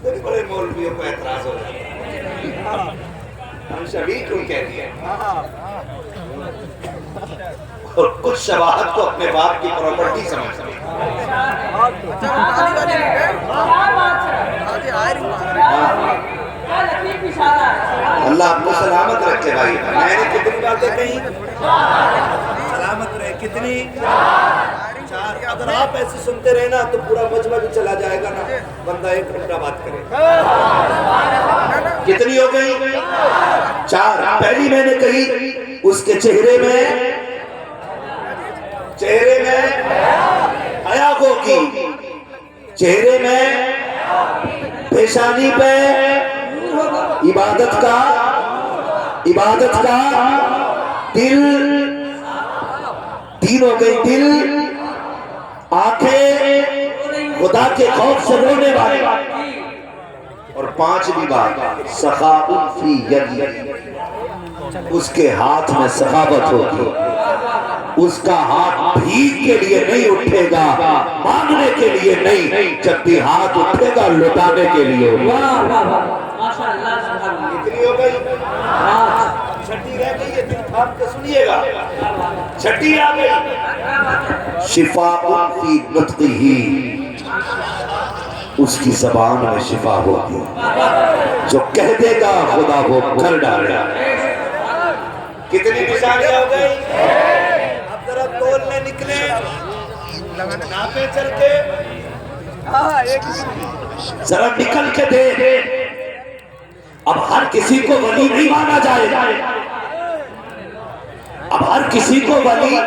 بڑے مولویوں کو اعتراض ہو جاتا ہے ہم شبیہ کیوں کہتے ہیں، اور کچھ شواہد کو اپنے باپ کی پراپرٹی سمجھتے ہیں۔ اللہ آپ کو سلامت رکھے بھائی، میں نے کتنی باتیں کہیں؟ سلامت رہے، کتنی؟ چار۔ اگر آپ ایسے سنتے رہے نا تو پورا مجمع بھی چلا جائے گا نا، بندہ ایک گھنٹہ بات کرے۔ کتنی ہو گئی؟ چار۔ پہلی میں نے کہی اس کے چہرے میں حیا ہوگی، چہرے میں پیشانی پہ عبادت کا دل، تین ہو گئی، دل، آنکھیں خدا کے خوف سے رونے والے، اور پانچویں بات سخاء فی ید، اس کے ہاتھ میں سخاوت ہوگی، اس کا ہاتھ بھیک کے لیے نہیں اٹھے گا، مانگنے کے لیے نہیں، جب بھی ہاتھ اٹھے گا لٹانے کے لیے ہوگا۔ کتنی ہو گئی؟ چھٹی رہ گئی ہے، دل تھام کے سنیے گا، چھٹی آ گئی۔ شفاء فی نطقہ، اس کی زبان میں شفا ہوگی، جو کہہ دے گا خدا وہ کر ڈالے گا۔ کتنی نشانیاں ہو گئی؟ اب ذرا تولنے نکلے، ناپے چل کے، ذرا نکل کے دے۔ اب ہر کسی کو ولی نہیں مانا جائے گا، اب ہر کسی کو ولی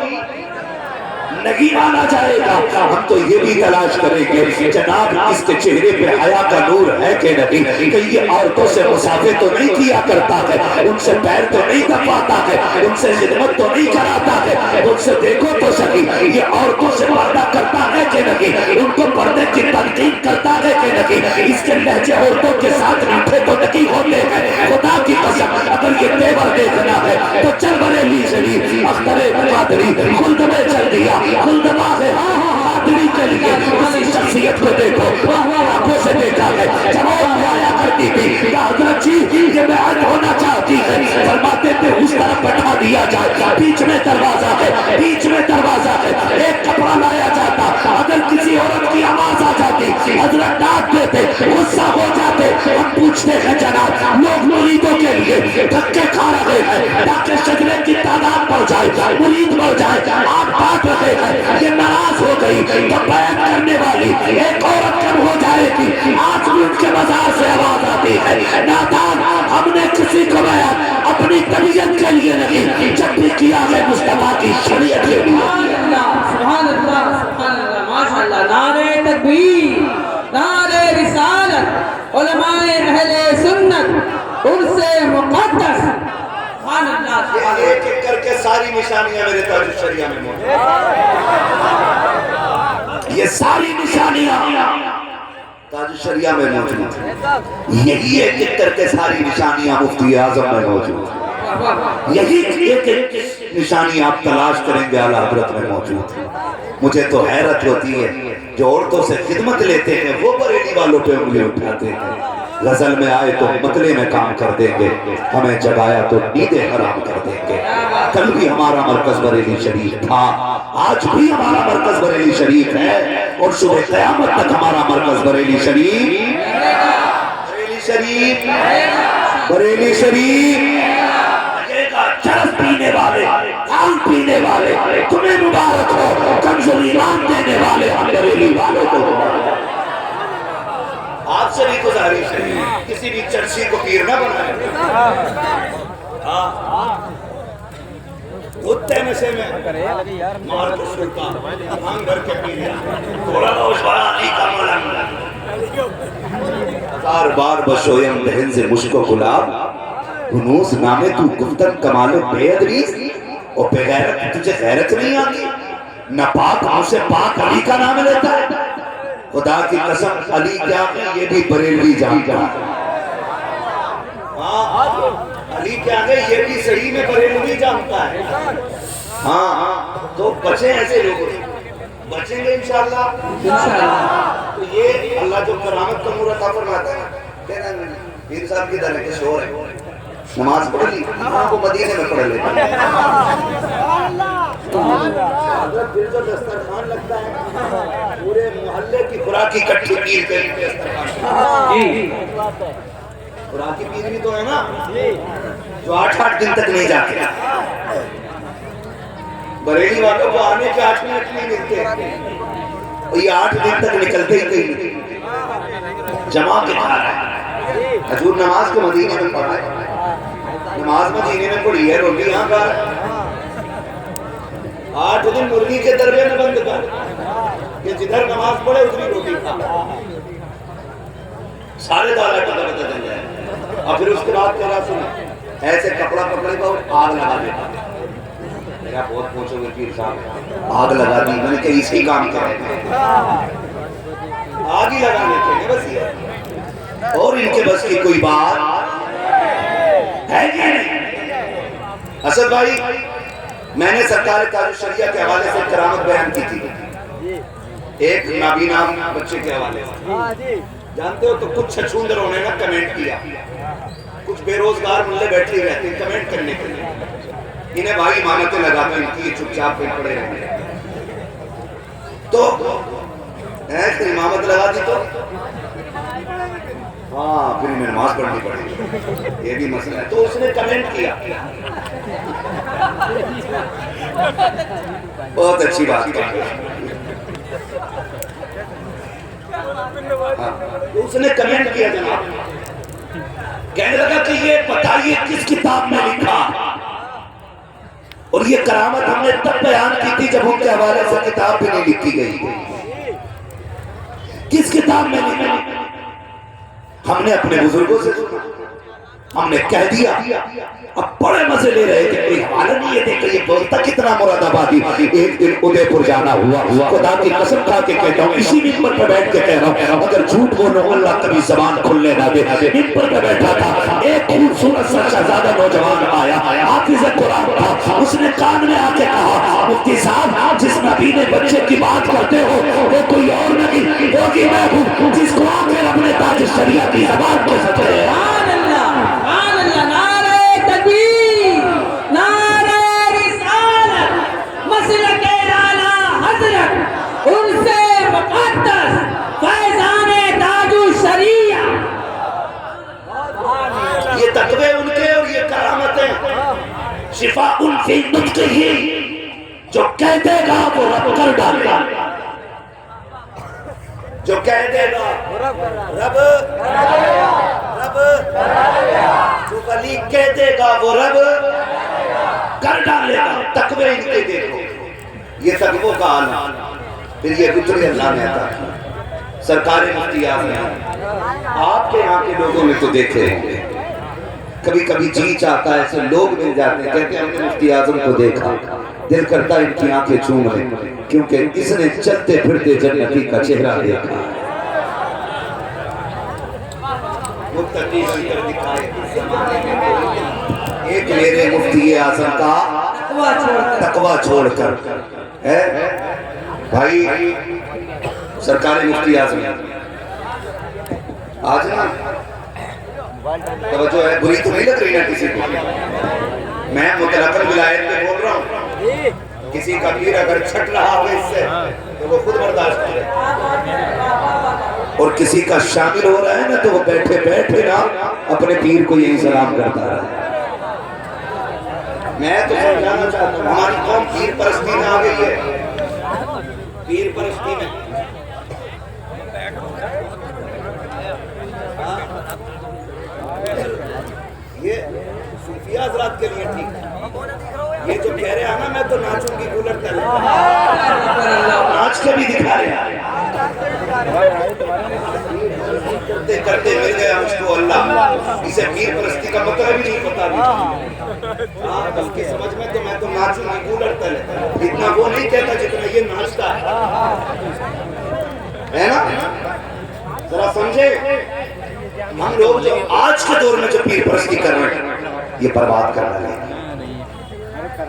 نہیں مانا جائے گا، ہم تو یہ بھی تلاش کریں گے جناب اس کے چہرے پہ حیا کا نور ہے کہ نہیں، کہ یہ عورتوں سے مسافے تو نہیں کیا کرتا ہے، ان سے پیر تو نہیں دباتا ہے، ان سے خدمت تو نہیں کراتا ہے، ان سے دیکھو تو صحیح یہ عورتوں سے پردہ کرتا ہے کہ نہیں، ان کو پردے کی تنقید کرتا ہے کہ نہیں، اس کے لہجے عورتوں کے ساتھ میٹھے تو نہیں ہوتے ہیں، خدا کی قسم اگر یہ تیور دیکھنا ہے تو چل بریلی شریف، اختر قادری خلد میں چل دیا، خلد باغ قادری کے لیے اسی شخصیت کو دیکھو، آنکھوں سے دیکھا ہے، جب وہ آیا کرتی تھی کہ حضرت جی یہ بیعت ہونا چاہتی ہے، فرماتے تھے اس طرف بٹھا دیا جائے، بیچ میں دروازہ ہے، بیچ میں دروازہ ہے، ایک کپڑا لایا جاتا، اگر کسی عورت کی آواز آ جاتی حضرت ڈانٹ دیتے، غصہ ہو جاتے، ہم پوچھتے ہیں جناب لوگ مریدوں کے لیے دھکے کھا رہے ہیں تاکہ شجرے کی تعداد بڑھ جائے، مرید بڑھ جائے، آپ بات رہے ہیں، یہ ناراض ہو گئی تو بیعت کرنے والی ایک عورت کم ہو جائے گی، آج بھی ان کے مزار سے آواز آتی ہے، نادان ہم نے کسی کو بیعت اپنی طبیعت کے لیے نہیں، جب بھی کیا ہے مصطفیٰ کی شریعت کے لیے۔ سبحان اللہ، سبحان اللہ، ماشاءاللہ، نعرہ تکبیر، نعرہ رسالت، علماء اہل سنت، عرص مقدس، سبحان اللہ۔ یہ ایک ایک کر کے ساری نشانیاں میرے تاج الشریعہ میں موجود ہیں، یہ ساری نشانیاں تاج الشریعہ میں موجود ہیں، یہی ایک ایک کر کے ساری نشانیاں مفتی اعظم میں موجود ہیں، یہی ایک ایک نشانی آپ تلاش کریں گے اعلیٰ حضرت میں موجود ہے۔ مجھے تو حیرت ہوتی ہے جو عورتوں سے خدمت لیتے ہیں وہ بریلی والوں پہ انگلی اٹھاتے ہیں، غزل میں آئے تو مطلع میں کام کر دیں گے، ہمیں جگایا تو نیندیں حرام کر دیں گے۔ کل بھی ہمارا مرکز بریلی شریف تھا، آج بھی ہمارا مرکز بریلی شریف ہے، اور صبح قیامت تک ہمارا مرکز بریلی شریف، بریلی شریف، بریلی شریف چرس پینے والے، آن پینے والے، تمہیں مبارک ہو، کنز ایمان دینے والے ہم بریلی والوں کو مبارک ہو۔ آپ سے بھی گزارش ہے کسی بھی چرسی کو پیر نہ بنائے، کتے نشے میں مار کے سلطا بھانگ بھر کے پی لیا، تھوڑا روش بڑا علی کا ملنگ، ہزار بار بشویم دہن سے مشکو گلاب، گنوز نامے تو گفتن کمال بے ادریس، اور بے غیرت تجھے غیرت نہیں آتی، نہ پاک مجھ سے پاک علی کا نام لیتا ہے، خدا کی قسم علی کیا ہے یہ بھی بریلوی جانتا ہے، علی کیا ہے یہ بھی صحیح میں بریلوی جانتا ہے، ہاں تو بچیں ایسے لوگوں بچیں گے انشاءاللہ، تو یہ اللہ جو کرامت کا نور عطا فرماتا ہے پیر صاحب کی در ہے کہ شور ہے نماز پڑھ لی ہم کو مدینے میں پڑھ لیتے ہیں حضرت پھر جو دسترخوان لگتا ہے پورے محلے کی خوراکی کٹھی پیر کے دسترخوان خوراکی پیر بھی تو ہے نا جو 8 دن تک نہیں جاتے بریلی والوں کو آنے کے 8 منٹ نہیں ملتے اور یہ 8 دن تک نکلتے ہی نہیں جمع کے کھا رہا ہے حضور نماز کو مدینے میں پڑھا ہے نماز مدینے میں پڑھی ہے روٹی یہاں کھا رہا ہے 8 دن مرغی کے دربے میں بند کر کہ جدھر نماز پڑھے اتنی روٹی کھا سارے دالا ٹکا پتہ چل جائے اور پھر اس کے بعد کہہ رہا سنیں ایسے کپڑا پکڑے گا اور آگ لگا دیتا میرا بہت پوچھو گے پیر صاحب آگ لگا دی میں نے کہ اسی کام کر رہے ہیں آگ ہی لگانے کے بس یہ اور ان کے بس کی کوئی بات ہے کہ نہیں اسد بھائی میں نے سرکار تاج الشریعہ کے حوالے سے کرامت بیان کی تھی ایک نابینا بچے کے حوالے سے جانتے ہو تو کچھ چھچوندروں نے نا کمنٹ کیا کچھ بے روزگار ملے بیٹھے رہتے ہیں کمنٹ کرنے کے لیے انہیں بھائی امامتیں لگا کر ان کی چپ چاپ پہ پڑے رہتے ہیں تو ایسے امامت لگا دی تو ہاں پھر انہیں نماز پڑھنی پڑی یہ بھی مسئلہ ہے تو اس نے کمنٹ کیا بہت اچھی بات اس نے کمنٹ کیا جناب کہنے لگا کہ یہ بتائیے کس کتاب میں لکھا اور یہ کرامت ہم نے تب بیان کی تھی جب ان کے حوالے سے کتاب بھی نہیں لکھی گئی کس کتاب میں لکھا ہم نے اپنے بزرگوں سے سنا ہم نے کہہ دیا اب بڑے مزے لے رہے تھے کوئی حال نہیں ہے کہ یہ بولتا کتنا مراد آبادی ایک دن ادے پور جانا ہوا خدا کی قسم کھا کے کہتا ہوں اسی ممبر پہ بیٹھ کے کہہ رہا ہوں اگر جھوٹ بولوں اللہ کبھی زبان کھلنے نہ دے ممبر پہ بیٹھا تھا ایک خوبصورت سا شہزادہ نوجوان آیا حافظ قرآن تھا اس نے کان میں آ کے کہا مفتی صاحب جس نبی نے بچے کی بات کرتے ہو وہ کوئی اور نہیں ہوگی میں ہوں جس کو آ کے اپنے تاج الشریعہ کی زبان کو سچے تقوی ان کے اور یہ کرامتیں شفا ان فی نطق ہی جو کہہ دے گا وہ رب کر ڈالے گا جو کہہ دے گا رب جو ولی کہہ دے گا وہ رب کر ڈالے گا تقوی ان کے دیکھو یہ تقوی کا عالم پھر یہ گزرے اللہ نے عطا کی سرکار مفتی اعظم آپ کے یہاں کے لوگوں نے تو دیکھے ہوں گے کبھی کبھی جی چاہتا ہے ایسے لوگ مل جاتے ہیں کہتے ہیں ہم نے مفتی اعظم کو دیکھا دل کرتا ہے ان کی آنکھیں چوم لیں کیونکہ اس نے چلتے پھرتے جنتی کا چہرہ دیکھا متقی بن کر دکھائے ایک میرے مفتی اعظم کا تقوی چھوڑ کر بھائی سرکار مفتی اعظم آج نا توجہ ہے بری تو نہیں لگ رہی نا کسی کو میں مطلق ولایت میں بول رہا ہوں کسی کا پیر اگر چھٹ رہا ہو اس سے تو وہ خود برداشت کرے اور کسی کا شامل ہو رہا ہے نا تو وہ بیٹھے بیٹھے نا اپنے پیر کو یہی سلام کرتا رہا میں تو سمجھانا چاہتا ہوں ہماری قوم پیر پرستی میں آ گئی ہے پیر پرستی میں یہ صوفیہ حضرات کے لیے ٹھیک ہے یہ جو کہہ رہے ہیں نا میں تو ناچوں کی کولر تل ناچ کے بھی دکھا رہے ہیں کرتے کرتے مل گیا مجھ کو اللہ اسے پیر پرستی کا مطلب بھی نہیں پتا نہیں بلکہ سمجھ میں تو میں تو ناچوں کی کولر تل اتنا وہ نہیں کہتا جتنا یہ ناچتا ہے نا ذرا سمجھے ہم لوگ جو آج کے دور میں جو پیر پرستی کر رہے ہیں یہ برباد کر ڈالے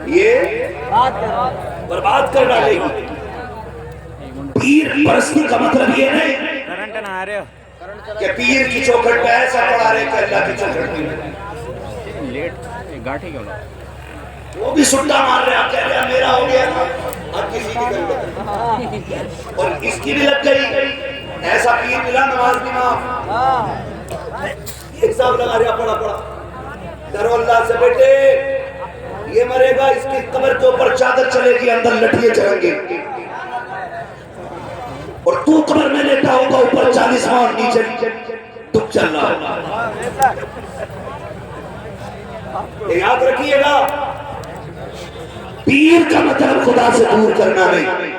گی یہ برباد کر ڈالے گی پیر پرستی کا مطلب یہ نہیں کہ پیر کی چوکھٹ پہ ایسا پڑا رہے کہ اللہ کی چوکھٹ میں وہ بھی سٹا مار رہے ہیں، کہہ رہے ہیں میرا ہو گیا تھا، اب کسی کی ضرورت اور اس کی بھی لگ گئی، ایسا پیر ملا نماز بھی معاف، یہ حساب لگا رہا پڑا ڈرو اللہ سے بیٹے، یہ مرے گا اس کی قبر کے اوپر چادر چلے گی، اندر لٹھیے چلیں گے، اور تو قبر میں لیٹا ہوگا اوپر 40 ماؤں نیچے دکھ چل رہا ہے۔ یاد رکھیے گا، پیر کا مطلب خدا سے دور کرنا نہیں،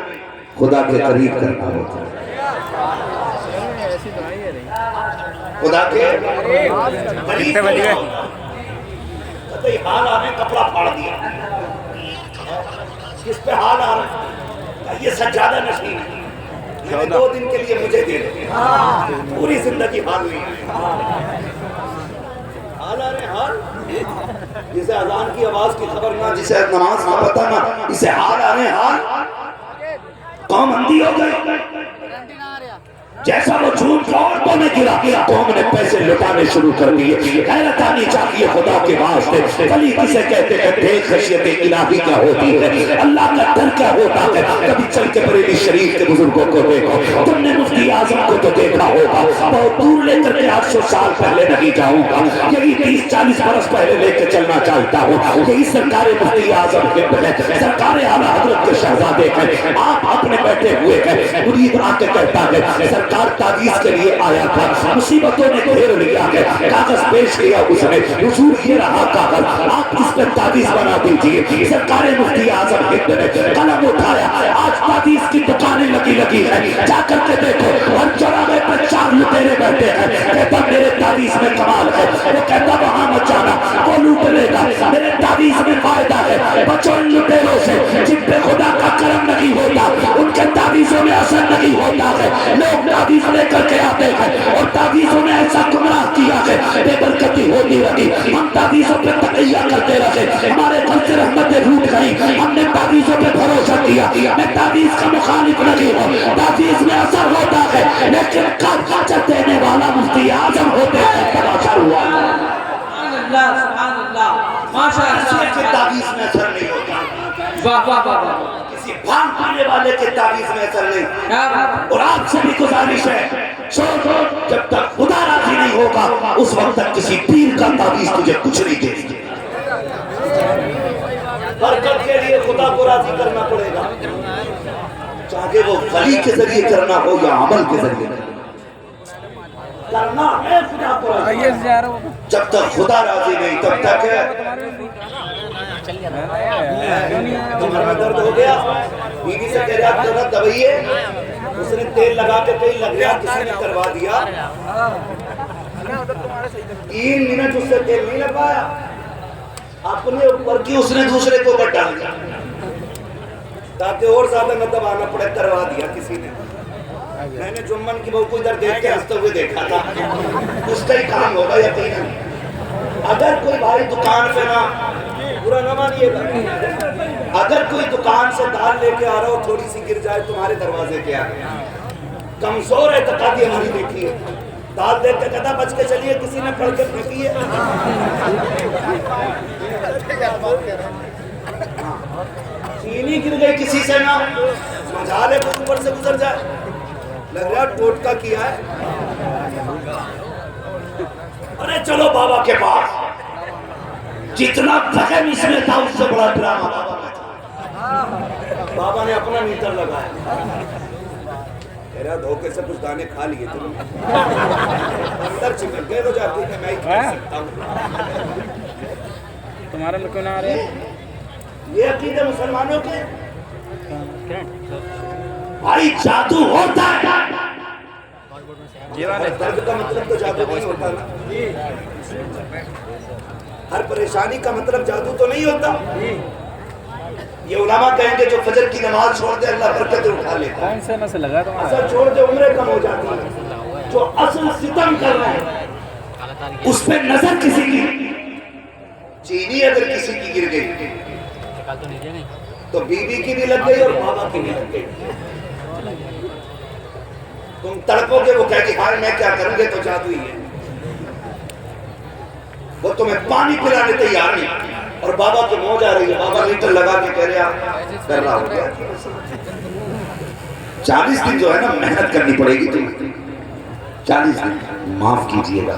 خدا کے قریب کرنا ہوتا ہے، خدا کے قریب کرنا ہوتا ہے۔ کہتے حال آنے کپڑا پھاڑ دیا، کس پہ حال آ رہا ہے؟ یہ سجادہ نشین ہے، میں نے 2 دن کے لیے مجھے دے دے، پوری زندگی حال ہوئی ہے، حال آ رہے حال، جسے اذان کی آواز کی خبر نہ، جسے نماز کا پتہ نہ، اسے حال آ رہے حال، قوم اندھی ہو گئی، جیسا وہ جھوٹ عورتوں میں گرا، قوم نے پیسے لٹانے شروع کر دیے، غیرت آنی چاہیے خدا کے واسطے، ولی کسے کہتے ہیں دیکھ خشیت الہی کیا ہوتی ہے، اللہ کا ڈر کیا ہوتا ہے، کبھی چل کے بریلی شریف کے بزرگوں کو دیکھو، تم نے مفتی اعظم کو تو دیکھا ہوگا، بہت دور لے کر کے 800 سال پہلے نہیں جاؤں گا، یہی 30-40 برس پہلے لے کے چلنا چاہتا ہوں، یہی سرکار مفتی اعظم ہند ہے، سرکار اعلیٰ حضرت کے شہزادے ہیں، آپ اپنے بیٹھے ہوئے ہیں، مرید آ کے کہتا ہے سرکار تعویذ کے لیے آیا تھا، مصیبتوں نے گھیر لیا ہے، کاغذ پیش کیا اس نے، حضور یہ رہا کاغذ، آپ اس پہ تعویذ بنا دیجئے، سرکار مفتی اعظم ہند نے قلم اٹھایا، آج تعویذ کی دکانیں لگی ہیں، جا کر کے دیکھو ہر چوراہے پہ 4 لٹیرے بیٹھے ہیں، کہتا میرے تعویذ میں کمال ہے، وہ کہتا وہاں مت جانا، وہ لوٹ لے گا، میرے تعویذ میں فائدہ ہے، بچو ان لٹیروں سے جن پہ خدا کا کرم نہیں ہوتا، ان کے تعویذوں میں اثر نہیں ہوتا ہے، لوگ تعویذ لے کر کے آتے ہیں اور تعویذوں نے ایسا گمراہ کیا ہے، بے برکتی ہوتی رہی، ہم تعویذوں پہ تقیہ کرتے رہے، ہمارے گھر سے رحمتیں روٹ گئی، ہم نے تعویذوں پہ بھروسہ کیا، میں تعویذ کا مخالف نہیں ہوں، تعویذ میں اثر ہوتا ہے، لیکن قد دینے والا مفتی اعظم ہوتے ہیں، تماشا ہوا سبحان اللہ، ماشاء اللہ، تعویذ میں اثر نہیں ہوتا، واہ واہ واہ، کسی بھانگ پینے والے کے تعویذ میں اثر نہیں، کیا بات، اور آپ سے بھی گزارش ہے سوچو جب تک خدا راضی نہیں ہوگا اس وقت تک کسی پیر کا تعویذ تجھے کچھ نہیں دے گی، برکت کے لیے خدا کو راضی کرنا پڑے گا، چاہے وہ ولی کے ذریعے کرنا ہو یا عمل کے ذریعے کرنا ہے، خدا کو راضی، جب تک خدا راضی نہیں تب تک ہے، کمر میں درد ہو گیا، بیوی سے کہہ رہا درد دبائیے، اس نے تیل لگا کے کہیں لگ گیا، کسی نے کروا دیا، 3 منٹ اس سے تیل نہیں لگوایا، اپنے اوپر کی اس نے دوسرے کو اوپر ڈال دیا تاکہ اور زیادہ نہ دبانا پڑے، کروا دیا کسی نے، میں نے جمن کی بہو کو ادھر دیکھ کے ہنستے ہوئے دیکھا تھا، اس کا ہی کام ہوگا یقیناً، اگر کوئی بھائی دکان پہ نہ، برا نہ مانیے گا، اگر کوئی دکان سے دال لے کے آ رہا ہو تھوڑی سی گر جائے تمہارے دروازے کے آگے، کمزور ہے تقاضی ہماری دیکھی ہے، دال دیکھ کے کہتا بچ کے چلیے کسی نے پڑھ کے پھینکی ہے، چینی گر گئی کسی سے نہ، مجال ہے وہ اوپر سے گزر جائے، لگ رہا ٹوٹکا کیا ہے، ارے چلو بابا کے پاس، جتنا فہم اس میں تھا اس سے بڑا ڈرامہ بابا میں تھا، بابا نے اپنا میٹر لگایا، کہہ رہا دھوکے سے کچھ دانے کھا لیے تم نے، اندر چکن گئے ہو جاتی ہے، میں ہی کھا سکتا ہوں، تمہارے میں کیوں نہ آ رہے؟ یہ عقیدے مسلمانوں کے بھائی جادو ہوتا ہے، درد کا مطلب تو جادو نہیں ہوتا نا، ہر پریشانی کا مطلب جادو تو نہیں ہوتا، یہ علماء کہیں گے جو فجر کی نماز چھوڑ دے اللہ برکت اٹھا لیتا ہے، کون سے نسل لگا تمہارا؟ اصل چھوڑ دے عمریں کم ہو جاتی ہے، جو اصل ستم کر رہے ہیں اس پہ نظر کسی کی، چینی اگر کسی کی گر گئی تو بی بی کی بھی لگ گئی اور بابا کی بھی لگ گئی، تم تڑپو گے، وہ کہے گی ہائے میں کیا کروں گے، تو جادو ہی ہے. وہ تمہیں پانی پلانے تیار نہیں. اور بابا کی موج آ رہی ہے، بابا لیٹر لگا کے کہہ رہا کر رہا ہو گیا. 40 دن جو ہے نا محنت کرنی پڑے گی تمہیں. 40 دن معاف کیجئے گا.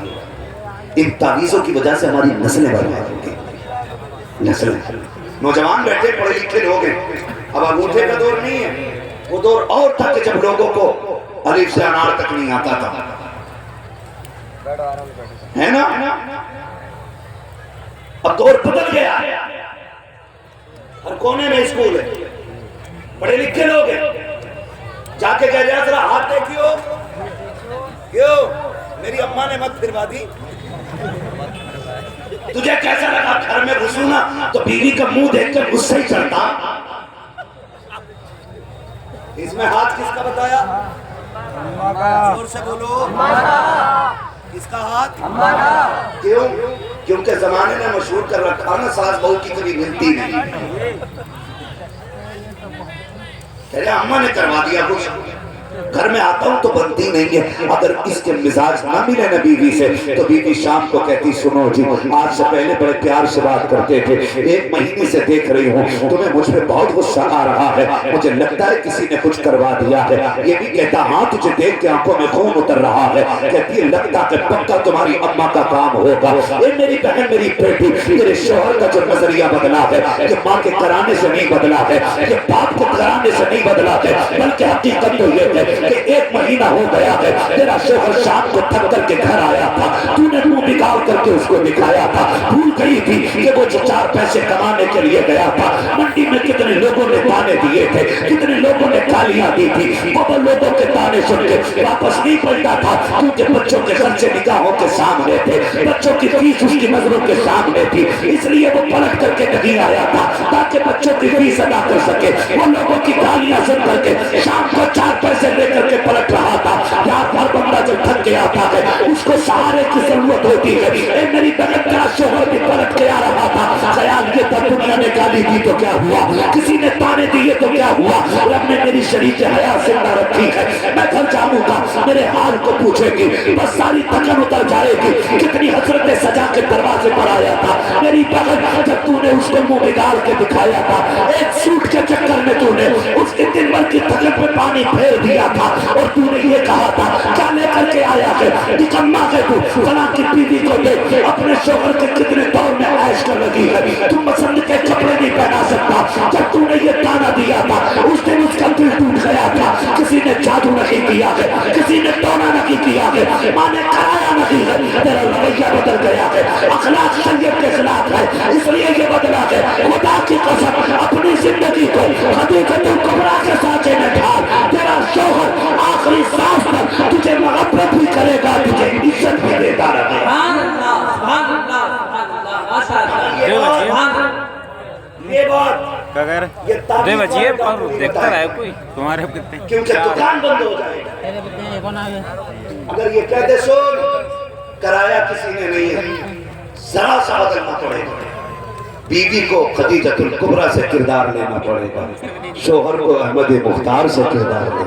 ان تعویذوں کی وجہ سے ہماری نسلیں برباد ہو گئی. نسلیں نوجوان بیٹھے پڑھے لکھے لوگ ہیں. اب انگوٹھے کا دور نہیں ہے، وہ دور اور تھا کہ جب لوگوں کو الف سے انار تک نہیں آتا تھا، ہے نا. اب دور بدل گیا، ہر کونے میں اسکول ہے، پڑھے لکھے لوگ ہیں. جا کے کہہ رہا ذرا ہاتھ دیکھیو. کیوں؟ میری اماں نے مت پھروا دی. تجھے کیسا لگا گھر میں گھسوں نا تو بیوی کا منہ دیکھ کر غصہ ہی چڑھتا. اس میں ہاتھ کس کا بتایا؟ زور سے بولو. کس کا ہاتھ؟ کیوں؟ کیونکہ زمانے نے مشہور کر رکھا نا ساس بہو کی کبھی ملتی نہیں. کہہ رہے اماں نے کروا دیا کچھ، گھر میں آتا ہوں تو بنتی نہیں ہے. اگر اس کے مزاج نہ ملے نا بیوی سے تو بیوی شام کو کہتی سنو جی آج سے پہلے بڑے پیار سے بات کرتے تھے، 1 مہینے سے دیکھ رہی ہوں تمہیں مجھ پہ بہت غصہ آ رہا ہے، مجھے لگتا ہے کسی نے کچھ کروا دیا ہے. یہ بھی کہتا ہاں تجھے دیکھ کے آنکھوں میں خون اتر رہا ہے. کہتی ہے لگتا کہ پکا تمہاری اماں کا کام ہوگا. اے میری بہن میری بیٹی، تیرے شوہر کا جو نظریہ بدلا ہے کہ ماں کے کرانے سے نہیں بدلا ہے، کہ باپ کے کرانے سے نہیں بدلا ہے، بلکہ حقیقت تو یہ ہے کہ 1 مہینہ ہو گیا ہے تیرا شوہر شام کو تھک کر کے گھر آیا تھا، تو نے منہ نکال کر کے اس کو دکھایا تھا. بھول گئی تھی کہ وہ جو 4 پیسے کمانے کے لیے گیا تھا. منڈی میں کتنے لوگوں نے تانے دیے تھے، کتنے لوگوں نے گالیاں دی تھی، وہ لوگوں کے تانے سن کے واپس نہیں پلٹا تھا کیونکہ بچوں کے خرچے نگاہوں کے سامنے تھے، بچوں کی فیس اس کی نظروں کے سامنے تھی. اس لیے وہ پلٹ کر کے نہیں آیا تھا تاکہ بچوں کی فیس ادا کر سکے. وہ لوگوں کی گالیاں سن کر کے شام کو 4 پیسے لے کر کے پلٹ رہا تھا. رات بھر بندہ جب تھک کے آتا ہے اس کو سہارے کی ضرورت ہوتی ہے. اے میری بہن کا شوہر بھی پلٹ کے آ رہا تھا. خیال یہ تھا دنیا نے گالی دی تو کیا ہوا، کسی نے تانے دیے تو کیا ہوا، رب نے میری شریک حیا زندہ رکھی ہے. میں گھر جاؤں گا میرے حال کو پوچھے گی، بس ساری تھکن اتر جائے گی. کتنی حسرتیں سجا کے دروازے پر آیا تھا میری بہن جب تو نے اس کو منہ بگاڑ کے دکھایا تھا. ایک سوٹ کے چکر میں تو نے اس کے دن بھر کی تھکن پہ پانی پھیر دیا تھا اور تو نے یہ کہا تھا کیا لے کر کے آیا ہے، نکما ہے تو فلاں کی بیوی کو دیکھ اپنے شوہر کے کتنے دور میں عیش کر لگی ہے، تم پسند کے کپڑے نہیں پہنا سکتا. جب تو نے یہ تانا دیا تھا اس دن اس کا دل ٹوٹ گیا تھا. کسی نے جادو نہیں کیا ہے، کسی نے ٹونا نہیں کیا ہے، ماں نے کرایا نہیں ہے. تیرا رویہ بدل گیا ہے، اخلاق شریعت کے خلاف ہے اس لیے یہ بدلا ہے. خدا کی قسم اپنی زندگی کو خدیجۃ الکبریٰ کے سانچے میں ڈھال. تیرا شوہر آخری سانس تک تجھے محبت بھی کرے گا، تجھے عزت بھی دیتا رہے گا. سبحان اللہ سبحان اللہ سبحان اللہ ماشاء اللہ سبحان اللہ. یہ بات کیا کہہ رہے دے بچیے پر دیکھتا رہے کوئی تمہارے اب کتنے کیونکہ دکان بند ہو جائے گا. اگر یہ کہہ دے سن کرایا کسی نے نہیں ہے، ذرا سا بدلنا پڑے گا. بیوی کو خدیجۃ الکبریٰ سے کردار لینا پڑے گا، شوہر کو احمد مختار سے کردار لینا